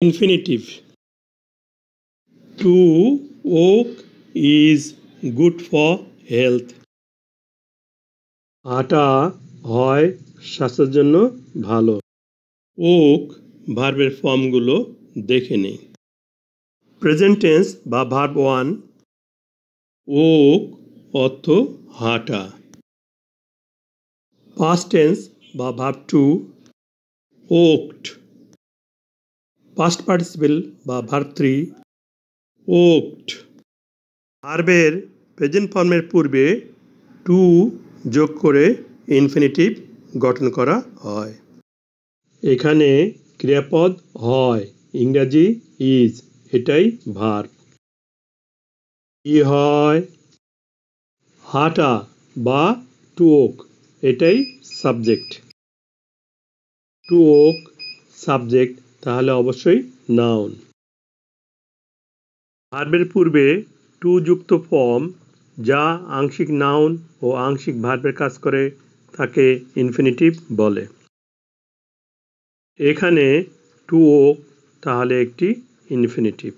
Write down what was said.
Infinitive. To walk is good for health. হাঁটা হয় স্বাস্থ্যের জন্য ভালো। ওক ভার্বের ফর্মগুলো দেখে নেই। প্রেজেন্ট টেন্স বা ভার্ব 1 ওক অর্থ হাঁটা। পাস্ট টেন্স বা ভার্ব 2 ওকড। পাস্ট পার্টিসিপেল বা ভার্ব 3 ওকড। ভার্বের প্রেজেন্ট ফর্মের পূর্বে টু যোগ করে ইনফিনিটিভ গঠন করা হয়। এখানে ক্রিয়াপদ হয়, ইংরাজি ইজ, এটাই ভার্ব। কি হয়? হাঁটা বা টু ওক, এটাই সাবজেক্ট। টু ওক সাবজেক্ট, তাহলে অবশ্যই নাউন। ভার্বের পূর্বে টু যুক্ত ফর্ম যা আংশিক নাউন ও আংশিক ভার্বের কাজ করে তাকে ইনফিনিটিভ বলে। এখানে টু ওক তাহলে একটি ইনফিনিটিভ।